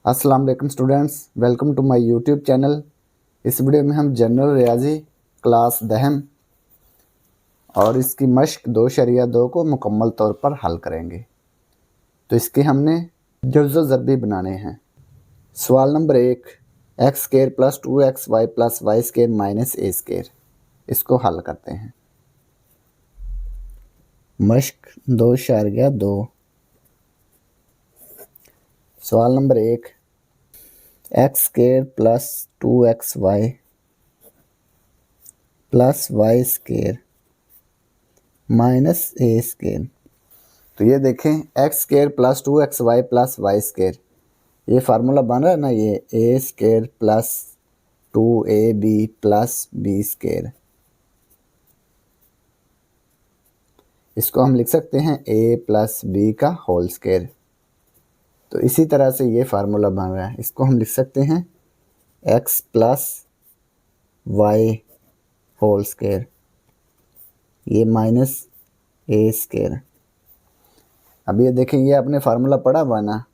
अस्सलाम वालेकुम students, welcome to my YouTube channel. इस वीडियो में हम जनरल रियाजी क्लास दहम और इसकी मश्क 2 को मुकम्मल तौर पर हल करेंगे। तो इसके हमने जुज़्व ज़रबी बनाने हैं। सवाल number 1, X square plus 2xy plus Y square minus A square. इसको हल करते हैं। मश्क 2.2। सवाल number 1, X square plus 2xy plus Y square minus A square. तो ये देखें, X square plus 2xy plus Y square, ये फार्मूला बन रहा है ना, ये A square plus 2ab plus B square. इसको हम लिख सकते हैं a प्लस बी का होल स्क्वायर। तो इसी तरह से ये फार्मूला बन रहा है, इसको हम लिख सकते हैं x plus Y whole square, ये माइनस ए स्क्वायर। अब ये देखें, ये आपने फार्मूला पढ़ा हुआ ना,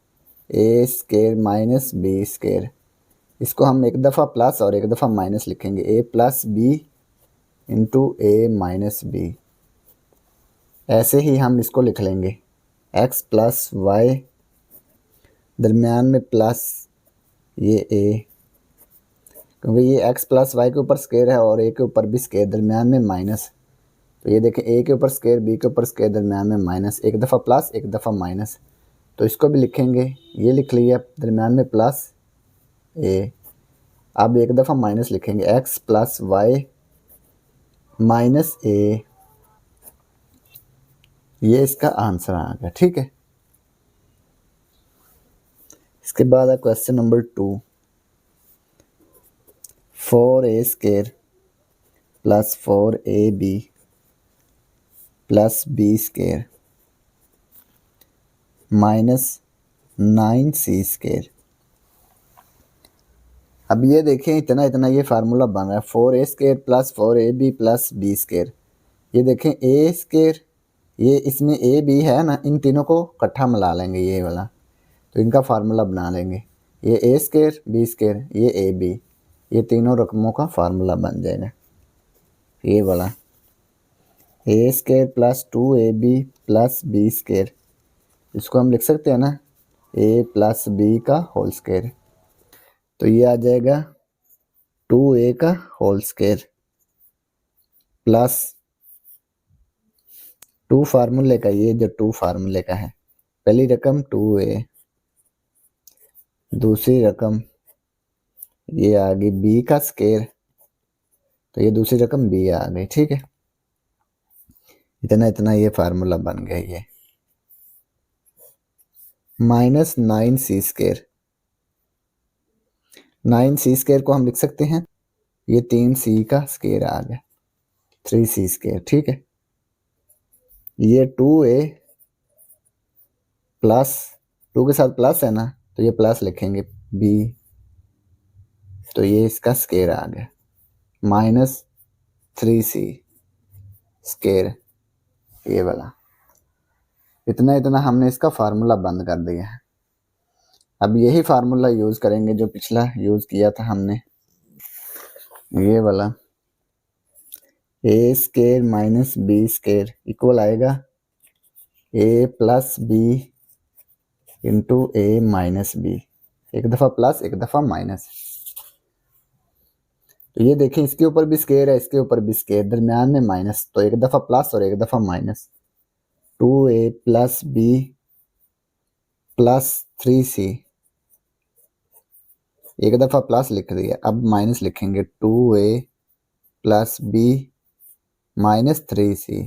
A square minus B square. इसको हम एक दफ़ा प्लस और एक दफ़ा माइनस लिखेंगे, ए plus B into A minus B. ऐसे ही हम इसको लिख लेंगे एक्स प्लस वाई, दरमियान में प्लस ये ए, क्योंकि ये एक्स प्लस वाई के ऊपर स्क्वायर है और ए के ऊपर भी स्क्वायर, दरमियान में माइनस। तो ये देखें, ए के ऊपर स्क्वायर, बी के ऊपर स्क्वायर, दरमियान में माइनस, एक दफ़ा प्लस एक दफ़ा माइनस। तो इसको भी लिखेंगे, ये लिख लिया, दरमियान में प्लस ए। अब एक दफ़ा माइनस लिखेंगे, एक्स प्लस वाई माइनस ए। ये इसका आंसर आ गया। ठीक है, इसके बाद है question number 2, 4a square plus 4ab plus B square minus 9c square. अब ये देखें, इतना इतना ये फार्मूला बन रहा है, 4a square plus 4ab plus B square. ये देखें, ए स्क्वायर, ये इसमें ए बी है ना, इन तीनों को इकट्ठा मिला लेंगे ये वाला, तो इनका फार्मूला बना लेंगे। ये ए स्क्वायर बी स्क्वायर, ये ए बी, ये तीनों रकमों का फार्मूला बन जाएगा। ये वाला A square plus 2ab plus B square, इसको हम लिख सकते हैं ना ए प्लस बी का होल स्क्वायर। तो ये आ जाएगा 2a का होल स्क्वायर प्लस 2 फार्मूले का, ये जो 2 फार्मूले का है, पहली रकम 2a, दूसरी रकम ये आ गई b का स्क्वायर, तो ये दूसरी रकम b आ गई। ठीक है, इतना इतना ये फार्मूला बन गया। ये minus 9c square, 9c square को हम लिख सकते हैं, ये 3c का स्क्वायर आ गया, 3c स्क्वायर। ठीक है, ये 2a प्लस 2 के साथ प्लस है ना, तो ये प्लस लिखेंगे b, तो ये इसका स्क्वायर आ गया, माइनस 3c स्क्वायर, ये वाला। इतना इतना हमने इसका फार्मूला बंद कर दिया है। अब यही फार्मूला यूज़ करेंगे जो पिछला यूज़ किया था हमने, ये वाला A square minus B square equal आएगा A plus B into A minus B, एक दफ़ा प्लस एक दफ़ा माइनस। तो ये देखें, इसके ऊपर भी स्क्वायर है, इसके ऊपर भी स्क्वायर, दरमियान में माइनस, तो एक दफ़ा प्लस और एक दफ़ा minus. 2a plus B plus 3c, एक दफ़ा प्लस लिख दिया, अब माइनस लिखेंगे 2a plus B minus 3c,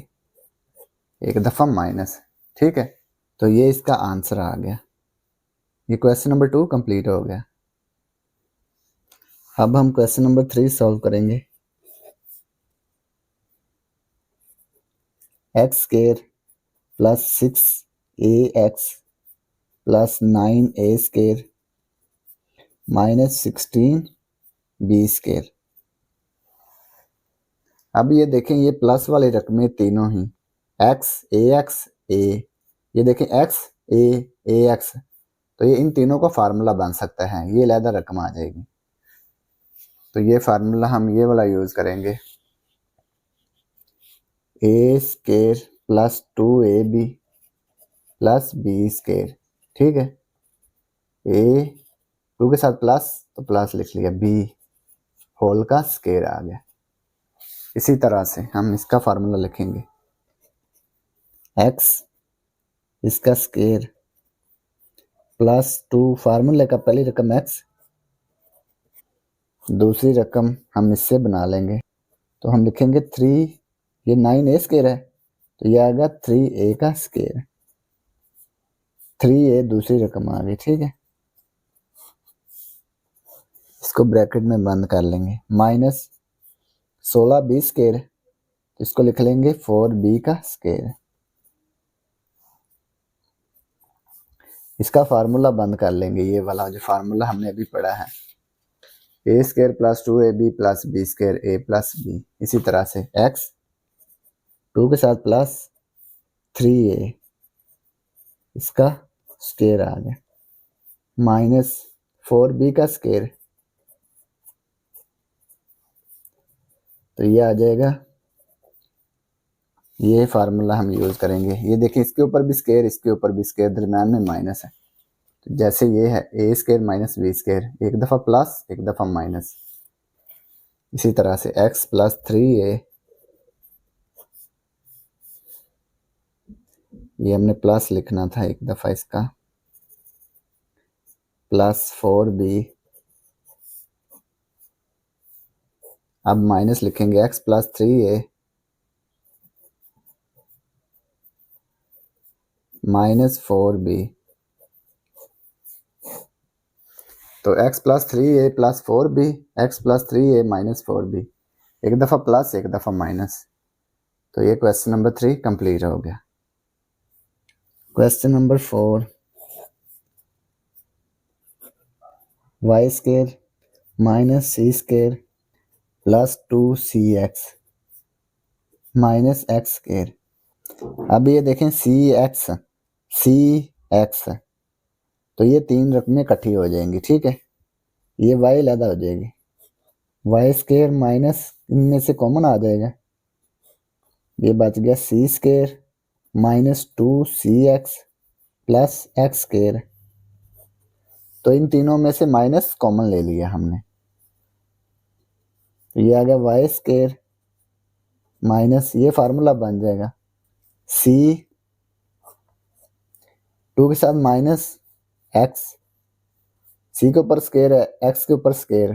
एक दफ़ा माइनस। ठीक है, तो ये इसका आंसर आ गया। ये क्वेश्चन नंबर 2 कंप्लीट हो गया। अब हम क्वेश्चन नंबर 3 सॉल्व करेंगे। X square plus 6ax plus 9a square minus 16b square. अब ये देखें, ये प्लस वाली रकमें तीनों ही x ax a, ये देखें x a ax, तो ये इन तीनों का फार्मूला बन सकता है, ये अलहदा रकम आ जाएगी। तो ये फार्मूला हम ये वाला यूज़ करेंगे, A square plus 2ab plus B square. ठीक है, ए 2 के साथ प्लस तो प्लस लिख लिया, बी होल का स्केयर आ गया। इसी तरह से हम इसका फार्मूला लिखेंगे, एक्स इसका स्केयर प्लस 2, फार्मूले का पहली रकम एक्स, दूसरी रकम हम इससे बना लेंगे। तो हम लिखेंगे 3, ये 9a स्केयर है तो ये आ गया 3a का स्केयर, 3a दूसरी रकम आ गई। ठीक है, इसको ब्रैकेट में बंद कर लेंगे, माइनस 16b स्केयर, तो इसको लिख लेंगे 4b का स्केयर। इसका फार्मूला बंद कर लेंगे, ये वाला जो फार्मूला हमने अभी पढ़ा है, A square plus 2ab plus B square A plus B. इसी तरह से एक्स 2 के साथ प्लस 3a इसका स्केयर आ गया, माइनस 4b का स्केयर, तो ये आ जाएगा। ये फार्मूला हम यूज करेंगे, ये देखिए इसके ऊपर भी स्केयर, इसके ऊपर भी स्केयर, दरम्यान में माइनस है। तो जैसे ये है A square minus B square, एक दफ़ा प्लस एक दफ़ा माइनस। इसी तरह से एक्स प्लस 3a, ये हमने प्लस लिखना था एक दफ़ा इसका, प्लस 4b, अब माइनस लिखेंगे x plus 3a minus 4b। तो x plus 3a plus 4b, x plus 3a minus 4b, एक दफ़ा प्लस एक दफ़ा माइनस। तो ये क्वेश्चन नंबर 3 कंप्लीट हो गया। Question number 4, Y square minus C square plus 2cx minus X square. अब ये देखें सी एक्स तो ये तीन रकमें इकट्ठी हो जाएंगी। ठीक है, ये वाई अलहदा हो जाएगी, वाई स्केयर माइनस इनमें से कॉमन आ जाएगा, ये बच गया C square minus 2cx plus X square. तो इन तीनों में से माइनस कॉमन ले लिया हमने, तो ये आ गया वाई स्केयर माइनस, ये फार्मूला बन जाएगा सी 2 के साथ माइनस एक्स, सी के ऊपर स्केयर है एक्स के ऊपर स्केयर,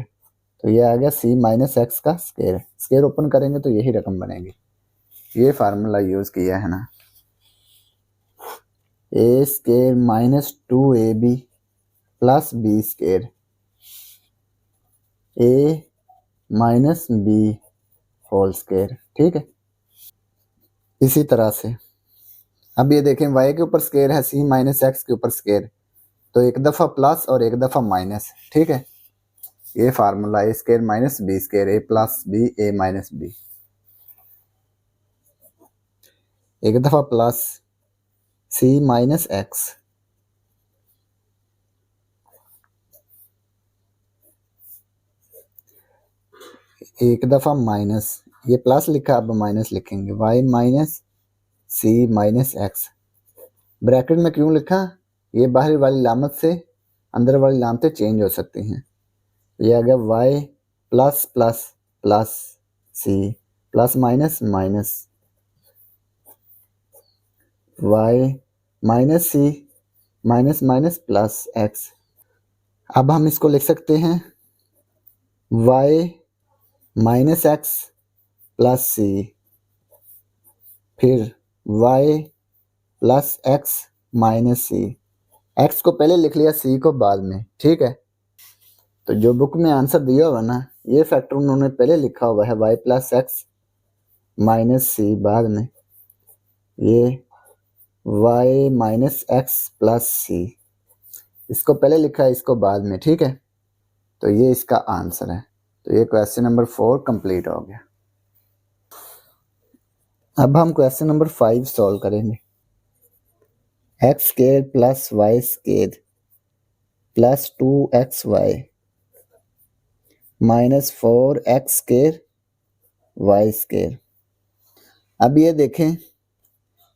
तो ये आ गया सी माइनस एक्स का स्केयर। स्केयर ओपन करेंगे तो यही रकम बनेगी। ये फार्मूला यूज किया है ना, A square minus 2ab plus B square, A minus B whole square. ठीक है, इसी तरह से अब ये देखें y के ऊपर स्केयर है, c माइनस एक्स के ऊपर स्केयर, तो एक दफ़ा प्लस और एक दफ़ा माइनस। ठीक है, ये formula A square minus B square, A plus B A minus B, एक दफ़ा प्लस c माइनस एक्स, एक दफ़ा माइनस, ये प्लस लिखा अब माइनस लिखेंगे, y minus c minus x. Bracket में क्यों लिखा, ये बाहरी वाली लामत से अंदर वाली लामतें चेंज हो सकती हैं। ये आ गया y plus plus plus c plus minus minus, y minus c minus minus plus x। अब हम इसको लिख सकते हैं y minus x plus c, फिर y plus x minus c, x को पहले लिख लिया c को बाद में। ठीक है, तो जो बुक में आंसर दिया हुआ ना, ये फैक्टर उन्होंने पहले लिखा हुआ है y plus x minus c, बाद में ये y minus x plus c, इसको पहले लिखा है इसको बाद में। ठीक है, तो ये इसका आंसर है। तो ये क्वेश्चन नंबर 4 कंप्लीट हो गया। अब हम क्वेश्चन नंबर 5 सॉल्व करेंगे। X square plus Y square plus 2xy minus 4x² y²। अब ये देखें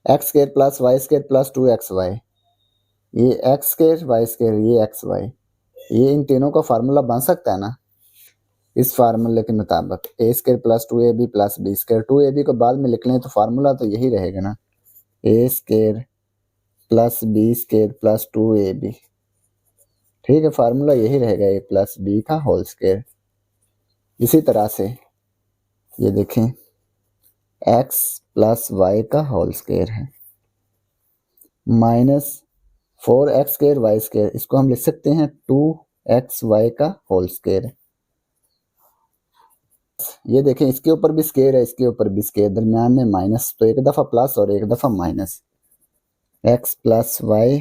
x² plus y² plus 2xy, ये x² y², ये xy, ये इन तीनों का फार्मूला बन सकता है ना इस फार्मूले के मुताबिक, a² plus 2ab plus b²। 2ab को बाद में लिख लें तो फार्मूला तो यही रहेगा ना, a² plus b² plus 2ab। ठीक है, फार्मूला यही रहेगा a प्लस b का होल स्क्वायर। इसी तरह से ये देखें x प्लस y का होल स्क्वायर है माइनस 4x² y², इसको हम लिख सकते हैं 2xy का होल स्क्वायर। ये देखें इसके ऊपर भी स्क्वायर है, इसके ऊपर भी स्क्वायर, दरमियान में माइनस, तो एक दफ़ा प्लस और एक दफ़ा minus. x plus Y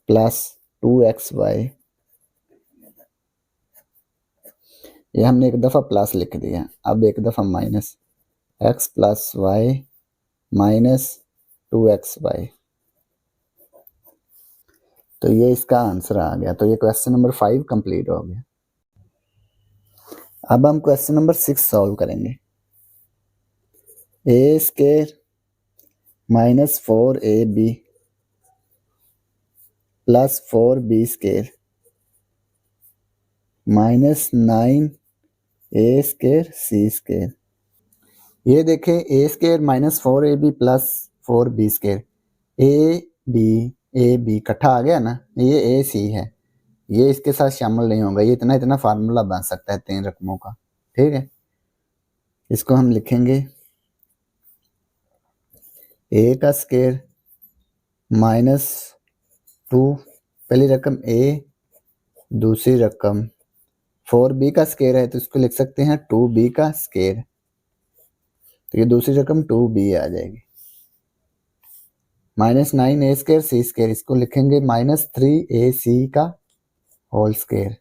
plus 2xy, ये हमने एक दफ़ा प्लस लिख दिया, अब एक दफ़ा minus, x plus Y minus 2xy। तो ये इसका आंसर आ गया। तो ये क्वेश्चन नंबर 5 कंप्लीट हो गया। अब हम क्वेश्चन नंबर 6 सॉल्व करेंगे। a² minus 4ab plus 4b² minus 9a² c²। ये देखें a² minus 4ab plus 4b², a b इकट्ठा आ गया ना, ये a c है, ये इसके साथ शामिल नहीं होगा, ये इतना इतना फार्मूला बन सकता है 3 रकमों का। ठीक है, इसको हम लिखेंगे a का स्क्वायर माइनस 2, पहली रकम a, दूसरी रकम 4b का स्क्वायर है तो इसको लिख सकते हैं 2b का स्क्वायर, तो ये दूसरी रकम 2b आ जाएगी। माइनस 9a² c², इसको लिखेंगे माइनस 3ac का होल स्क्वायर,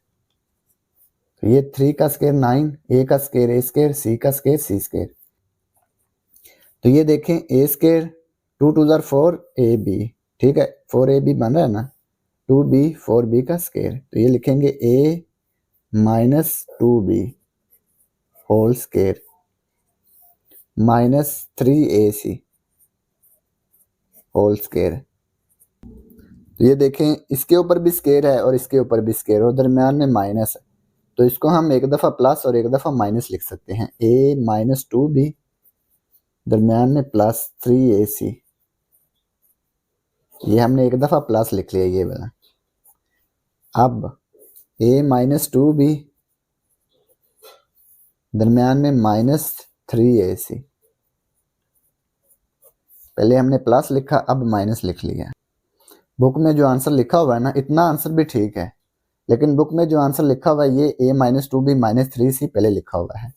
तो ये 3 का स्क्वायर 9, a का स्क्वायर a², c का स्क्वायर c²। तो ये देखें a², 2 2 4ab, ठीक है, 4ab बन रहा है ना, 2b 4b का स्क्वायर, तो ये लिखेंगे a minus 2b whole square minus 3ac whole square. तो ये देखें इसके ऊपर भी स्क्वायर है और इसके ऊपर भी स्क्वायर और दरमियान में माइनस है, तो इसको हम एक दफ़ा प्लस और एक दफ़ा माइनस लिख सकते हैं, a माइनस 2b दरमियान में प्लस 3ac, ये हमने एक दफ़ा प्लस लिख लिया ये वाला। अब a माइनस 2b दरमियान में माइनस 3ac, पहले हमने प्लस लिखा अब माइनस लिख लिया। बुक में जो आंसर लिखा हुआ है ना, इतना आंसर भी ठीक है, लेकिन बुक में जो आंसर लिखा हुआ है ये a minus 2b minus 3c पहले लिखा हुआ है।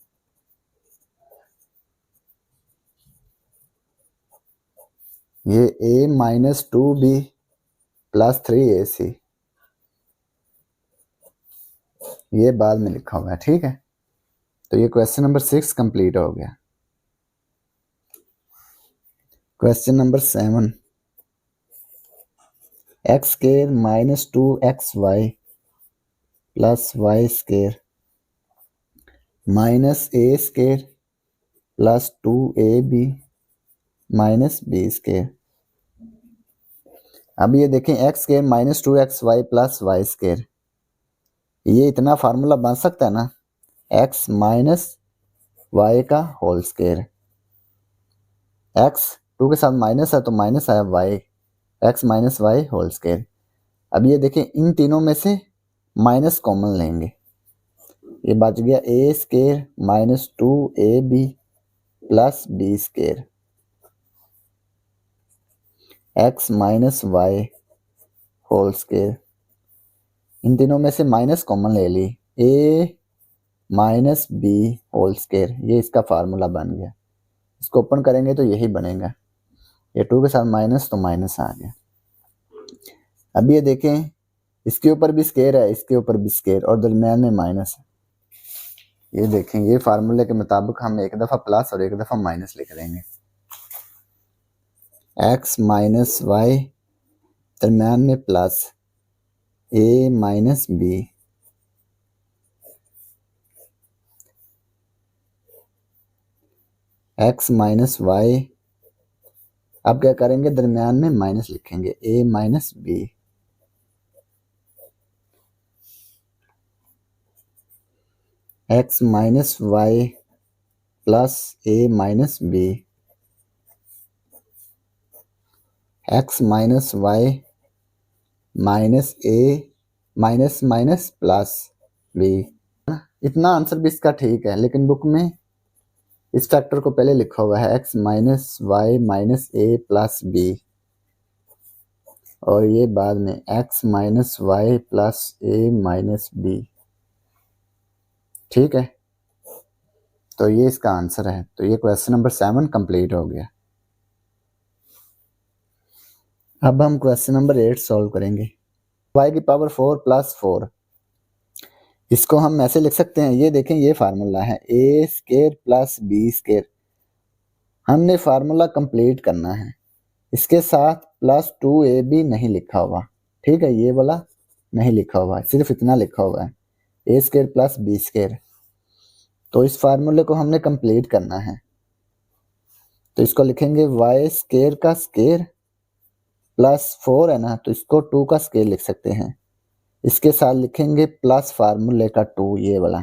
ये a minus 2b plus 3ac ये बाद में लिखा हुआ है। ठीक है, तो ये क्वेश्चन नंबर 6 कंप्लीट हो गया। Question number 7, x² minus 2xy plus y² minus a² plus 2ab minus b²। अब ये देखें x² minus 2xy plus y², ये इतना फार्मूला बन सकता है ना, x माइनस y का होल स्क्वायर, x 2 के साथ माइनस है तो माइनस आया y, x minus y whole square. अब ये देखें इन तीनों में से माइनस कॉमन लेंगे, ये बच गया a² minus 2ab plus b², x minus y whole square, इन तीनों में से माइनस कॉमन ले ली, a minus b whole square, ये इसका फार्मूला बन गया। इसको ओपन करेंगे तो यही बनेगा, ये 2 के साथ माइनस तो माइनस आ गया। अब ये देखें इसके ऊपर भी स्क्वायर है, इसके ऊपर भी स्क्वायर और दरमियान में माइनस है। ये देखें ये फार्मूले के मुताबिक हम एक दफ़ा प्लस और एक दफ़ा माइनस लिख देंगे, x माइनस y दरमियान में plus, A minus B, X minus Y, अब क्या करेंगे दरमियान में माइनस लिखेंगे, A minus B, X minus Y plus A minus B, X minus Y minus A minus minus plus B. इतना आंसर भी इसका ठीक है, लेकिन बुक में इस फैक्टर को पहले लिखा हुआ है एक्स माइनस वाई माइनस ए प्लस बी, और ये बाद में x minus Y plus A minus B. ठीक है, तो ये इसका आंसर है। तो ये क्वेश्चन नंबर 7 कंप्लीट हो गया। अब हम क्वेश्चन नंबर 8 सॉल्व करेंगे। y की पावर 4 प्लस 4, इसको हम ऐसे लिख सकते हैं, ये देखें ये फार्मूला है A square plus B square. हमने फार्मूला कंप्लीट करना है, इसके साथ प्लस 2ab नहीं लिखा हुआ। ठीक है, ये वाला नहीं लिखा हुआ है, सिर्फ इतना लिखा हुआ है A square plus B square. तो इस फार्मूले को हमने कंप्लीट करना है, तो इसको लिखेंगे वाई स्केयर का स्केयर प्लस 4 है ना, तो इसको 2 का स्केयर लिख सकते हैं। इसके साथ लिखेंगे प्लस फार्मूले का 2, ये वाला।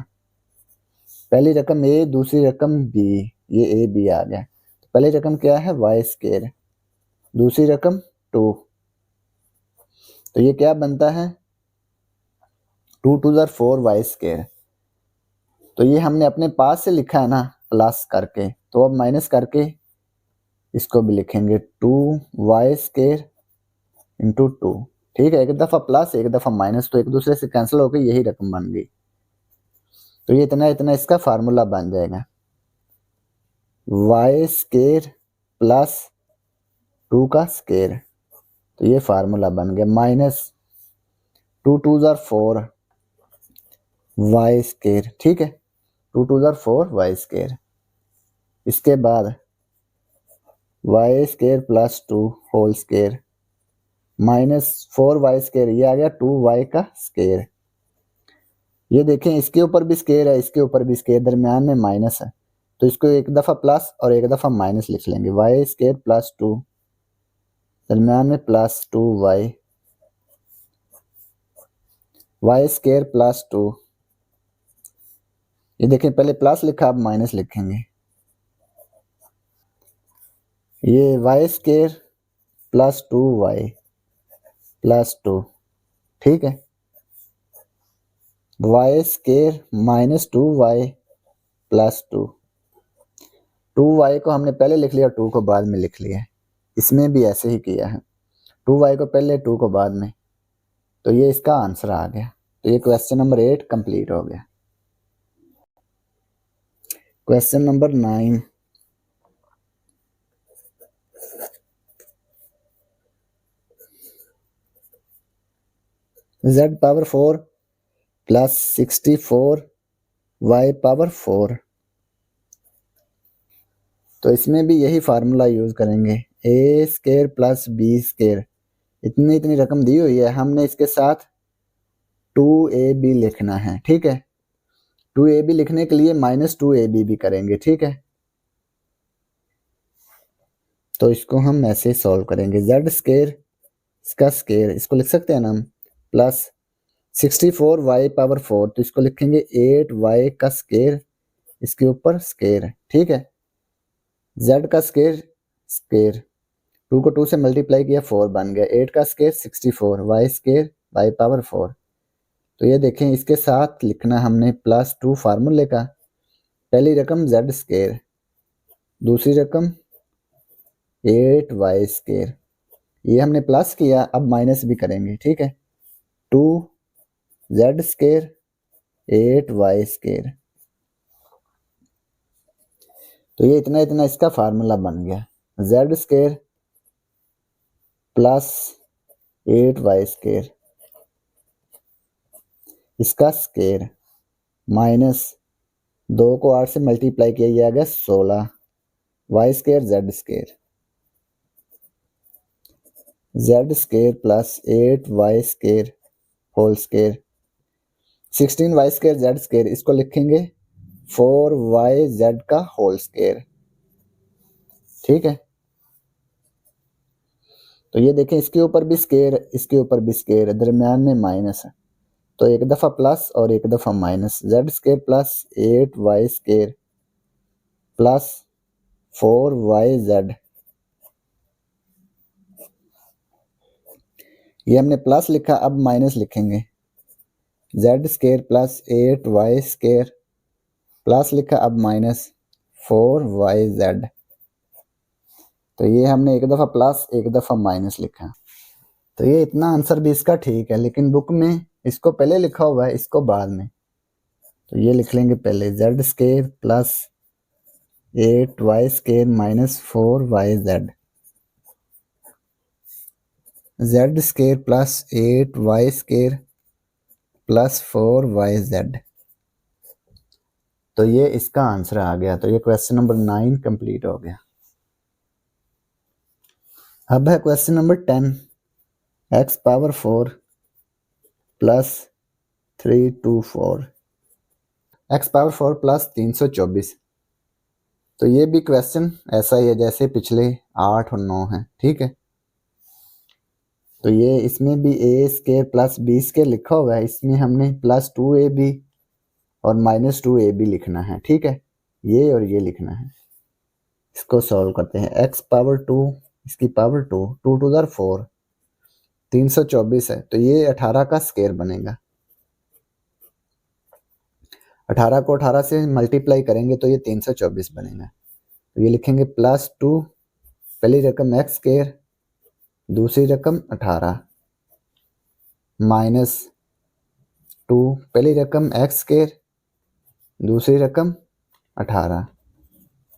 पहली रकम ए, दूसरी रकम बी, ये ए बी आ गया। तो पहली रकम क्या है वाई स्केयर, दूसरी रकम 2, तो ये क्या बनता है 2 2 4 वाई स्केयर। तो ये हमने अपने पास से लिखा है ना प्लस करके, तो अब माइनस करके इसको भी लिखेंगे 2 वाई स्केयर इंटू 2। ठीक है, एक दफा प्लस एक दफा माइनस, तो एक दूसरे से कैंसिल होकर यही रकम बन गई। तो ये इतना इतना इसका फार्मूला बन जाएगा वाई स्केयर प्लस 2 का स्केयर। तो ये फार्मूला बन गया माइनस 2 2 4 वाई स्केयर। ठीक है, 2 2 4 वाई स्केयर। इसके बाद Y square plus 2 whole square minus 4 Y square, ये आ गया 2 वाई का स्केयर। ये देखें इसके ऊपर भी स्केयर है, इसके ऊपर भी स्केयर, दरमियान में माइनस है, तो इसको एक दफा प्लस और एक दफा माइनस लिख लेंगे। वाई स्केयर प्लस 2, दरमियान में plus 2 Y, Y square plus 2। ये देखें पहले प्लस लिखा, अब माइनस लिखेंगे। ये Y square plus 2 Y plus 2। ठीक है, Y square minus 2 Y plus 2। 2 Y को हमने पहले लिख लिया, 2 को बाद में लिख लिया। इसमें भी ऐसे ही किया है, 2 वाई को पहले 2 को बाद में। तो ये इसका आंसर आ गया। तो ये क्वेश्चन नंबर 8 कंप्लीट हो गया। Question number 9, z power 4 plus 64 y power 4। तो इसमें भी यही फार्मूला यूज करेंगे A square plus B square. इतनी इतनी रकम दी हुई है, हमने इसके साथ 2ab लिखना है। ठीक है, 2ab लिखने के लिए माइनस 2ab भी करेंगे। ठीक है, तो इसको हम ऐसे सॉल्व करेंगे z स्केयर, इसका स्केयर इसको लिख सकते हैं ना हम, प्लस 64 वाई पावर 4, तो इसको लिखेंगे 8 वाई का स्केयर, इसके ऊपर स्केयर। ठीक है, z का स्केयर स्केयर, 2 को 2 से मल्टीप्लाई किया 4 बन गया, 8 का square 64 Y square Y power 4। तो ये देखें इसके साथ लिखना हमने प्लस 2 फार्मूले का, पहली रकम z स्केयर, दूसरी रकम 8 वाई स्केयर। ये हमने प्लस किया, अब माइनस भी करेंगे। ठीक है, 2 z स्केयर 8 वाई स्केयर। तो ये इतना इतना इसका फार्मूला बन गया z square plus 8 Y square, इसका स्केयर माइनस 2 को 8 से मल्टीप्लाई किया, ये आ गया 16 Y square z square, z square plus 8 Y square whole square, 16y² z², इसको लिखेंगे 4yz का होल स्केयर। ठीक है, तो ये देखें इसके ऊपर भी स्केयर, इसके ऊपर भी स्केयर है, दरम्यान में माइनस है, तो एक दफ़ा प्लस और एक दफ़ा minus, z² plus 8y² plus 4yz, ये हमने प्लस लिखा, अब माइनस लिखेंगे, z² प्लस 8y² प्लस लिखा, अब माइनस 4yz। तो ये हमने एक दफ़ा प्लस एक दफ़ा माइनस लिखा। तो ये इतना आंसर भी इसका ठीक है, लेकिन बुक में इसको पहले लिखा हुआ है, इसको बाद में। तो ये लिख लेंगे पहले, z² plus 8y² minus 4yz, z² plus 8y² plus 4yz। तो ये इसका आंसर आ गया। तो ये क्वेश्चन नंबर 9 कंप्लीट हो गया। अब है question number 10, x⁴ plus 324, x⁴ plus 324। तो ये भी क्वेश्चन ऐसा ही है जैसे पिछले 8 और 9 हैं। ठीक है, तो ये इसमें भी a² प्लस b² लिखा हुआ है, इसमें हमने प्लस 2ab और माइनस 2ab लिखना है। ठीक है, ये और ये लिखना है। इसको सॉल्व करते हैं, x⁴, इसकी पावर 2, 2 टू द 4, 324 है, तो ये 18 का स्क्वायर बनेगा। 18 को 18 से मल्टीप्लाई करेंगे तो ये 324 बनेगा। तो ये लिखेंगे प्लस 2, पहली रकम x², दूसरी रकम 18, माइनस 2, पहली रकम x², दूसरी रकम 18,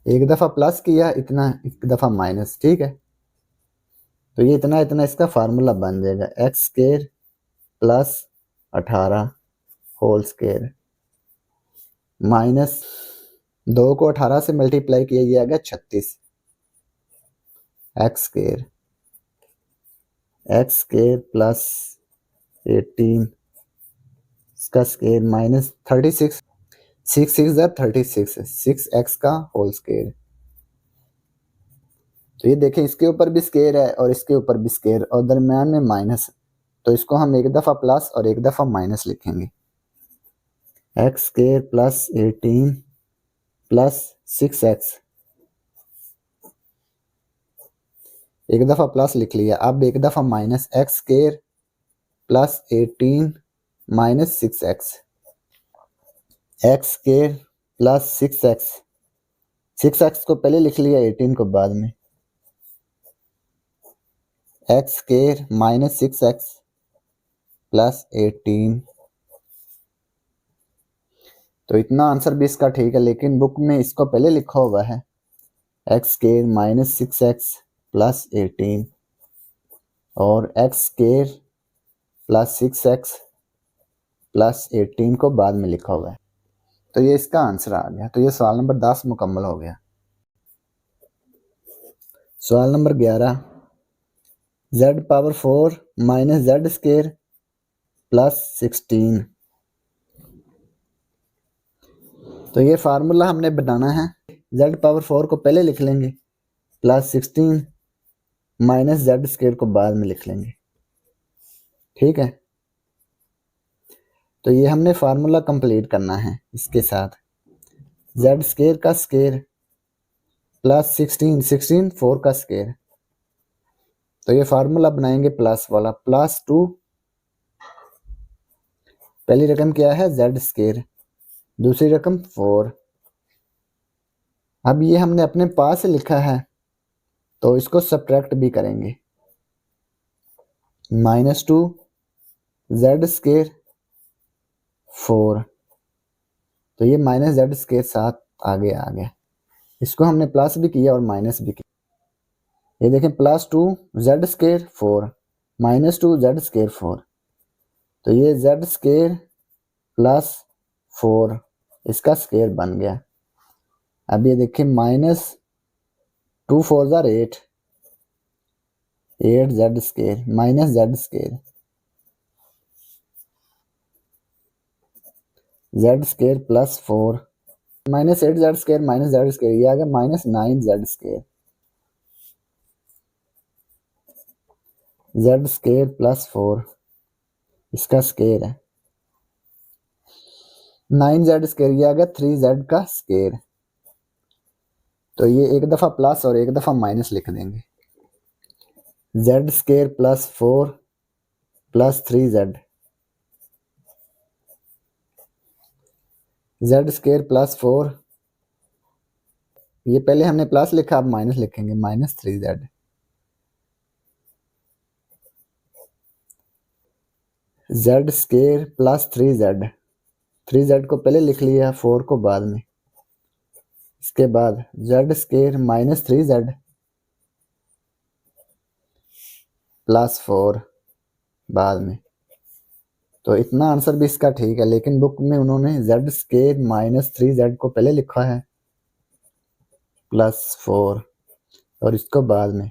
एक दफ़ा प्लस किया, इतना एक दफ़ा माइनस। ठीक है, तो ये इतना इतना इसका फार्मूला बन जाएगा, x² plus 18 whole square minus 2 को 18 से मल्टीप्लाई किया, ये आ गया 36, x² प्लस 18 इसका स्क्वायर माइनस 36, 6 6 36, 6x का होल स्क्वायर। तो ये देखें इसके ऊपर भी स्क्वायर है और इसके ऊपर भी स्क्वायर और दरम्यान में माइनस, तो इसको हम एक दफ़ा प्लस और एक दफ़ा माइनस लिखेंगे, x² प्लस 18 प्लस 6x, एक दफ़ा प्लस लिख लिया, अब एक दफ़ा minus, x² plus 18 minus 6x, x² plus 6x, 6x को पहले लिख लिया, 18 को बाद में, x² माइनस 6x प्लस 18। तो इतना आंसर भी इसका ठीक है, लेकिन बुक में इसको पहले लिखा हुआ है, x² माइनस 6x प्लस 18 और x² प्लस 6x प्लस 18 को बाद में लिखा हुआ है। तो ये इसका आंसर आ गया। तो ये सवाल नंबर 10 मुकम्मल हो गया। सवाल number 11, z⁴ minus z² plus 16। तो ये फार्मूला हमने बनाना है, z⁴ को पहले लिख लेंगे, प्लस 16 माइनस z² को बाद में लिख लेंगे। ठीक है, तो ये हमने फार्मूला कंप्लीट करना है इसके साथ, z² का स्क्वायर प्लस 16, 16 4 का स्क्वायर। तो ये फार्मूला बनाएंगे प्लस वाला, प्लस 2, पहली रकम क्या है z², दूसरी रकम 4। अब ये हमने अपने पास से लिखा है तो इसको सब्ट्रैक्ट भी करेंगे, माइनस 2 z² 4, तो ये माइनस z² साथ आगे आ गया, इसको हमने प्लस भी किया और माइनस भी किया। ये देखें प्लस 2 z² 4 माइनस 2 z² 4, तो ये z² प्लस 4 इसका स्क्वायर बन गया। अब ये देखिए minus 2 4 8, 8z² minus z², Z square plus 4 minus 8 Z square minus Z square, ये आ गया minus 9 Z square. Z square plus 4 इसका स्केयर है 9 जेड स्केयर, ये आ गया 3 जेड का स्केयर। तो ये एक दफ़ा प्लस और एक दफ़ा माइनस लिख देंगे। Z square plus 4 plus 3 Z, Z square plus 4, ये पहले हमने प्लस लिखा, अब माइनस लिखेंगे, minus 3 Z. Z square plus 3 Z, 3 Z को पहले लिख लिया, 4 को बाद में। इसके बाद Z square minus 3 Z plus 4 बाद में। तो इतना आंसर भी इसका ठीक है, लेकिन बुक में उन्होंने जेड स्केयर माइनस 3 जेड को पहले लिखा है प्लस 4 और इसको बाद में।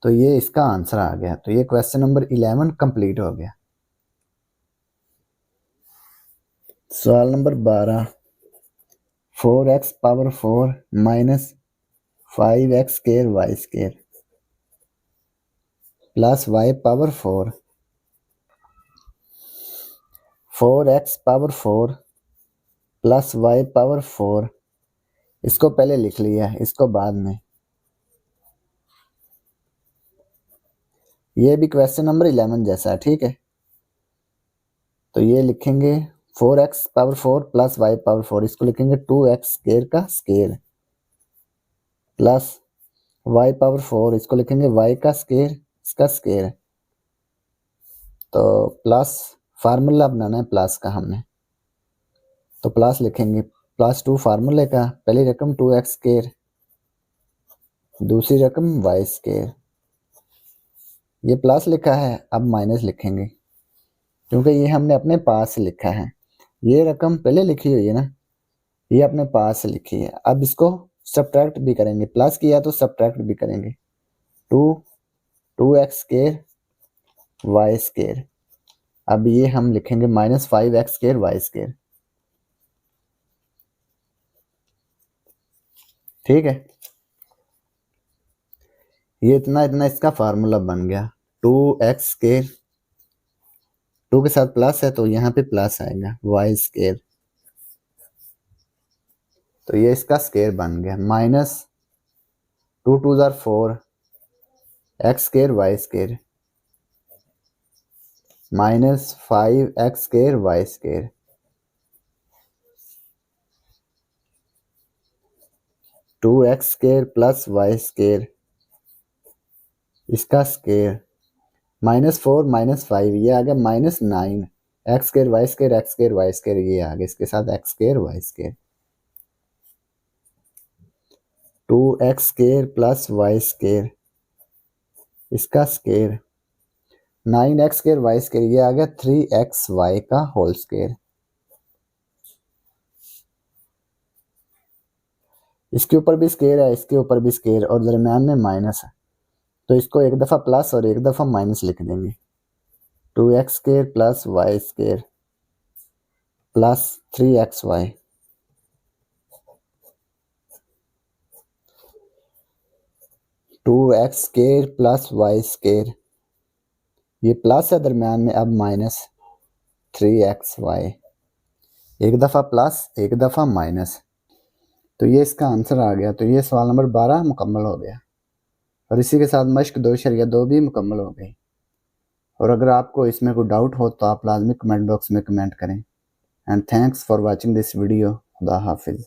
तो ये इसका आंसर आ गया। तो ये क्वेश्चन नंबर 11 कंप्लीट हो गया। सवाल नंबर 12, 4x पावर 4 माइनस 5x square Y square plus y power 4, 4x power 4 plus y power 4, इसको पहले लिख लिया, इसको बाद में। ये भी क्वेश्चन नंबर 11 जैसा है, ठीक है। तो ये लिखेंगे 4x power 4 plus y power 4, इसको लिखेंगे 2x स्केयर का स्केयर प्लस y पावर 4, इसको लिखेंगे y का स्केयर, इसका स्केयर। तो प्लस फार्मूला बनाना है प्लस का हमने, तो प्लस लिखेंगे, प्लस 2 फार्मूले का, पहली रकम 2x स्केयर, दूसरी रकम y स्केयर। ये प्लस लिखा है, अब माइनस लिखेंगे क्योंकि ये हमने अपने पास से लिखा है। ये रकम पहले लिखी हुई है ना, ये अपने पास से लिखी है। अब इसको सब्ट्रैक्ट भी करेंगे, प्लस किया तो सब्ट्रैक्ट भी करेंगे। 2x स्केयर वाई स्केयर, अब ये हम लिखेंगे minus 5x square Y square, ठीक है। ये इतना इतना इसका फार्मूला बन गया। 2x स्केयर, 2 के साथ प्लस है तो यहाँ पे प्लस आएगा, वाई स्केयर। तो ये इसका स्केयर बन गया, माइनस 2 2 जार 4 X square Y square minus 5x square Y square, 2x square plus Y square, इसका स्केयर, माइनस 4 माइनस 5, ये आ गया minus 9 X square Y square, X square Y square, ये आ गया इसके साथ X square Y square. 2x square plus Y square, इसका square, 9x square Y square, ये आ गया 3xy का होल स्केयर। इसके ऊपर भी स्केयर है, इसके ऊपर भी स्केयर, और दरम्यान में माइनस है, तो इसको एक दफ़ा प्लस और एक दफ़ा माइनस लिख देंगे। 2x square plus Y square plus 3xy, two X square plus Y square, ये प्लस है दरम्यान में, अब माइनस 3xy, एक दफ़ा प्लस एक दफ़ा माइनस। तो ये इसका आंसर आ गया। तो ये सवाल नंबर 12 मुकम्मल हो गया, और इसी के साथ मश्क 2.2 भी मुकम्मल हो गई। और अगर आपको इसमें कोई डाउट हो तो आप लाजमी कमेंट बॉक्स में कमेंट करें। And thanks for watching this video. खुदा हाफिज़।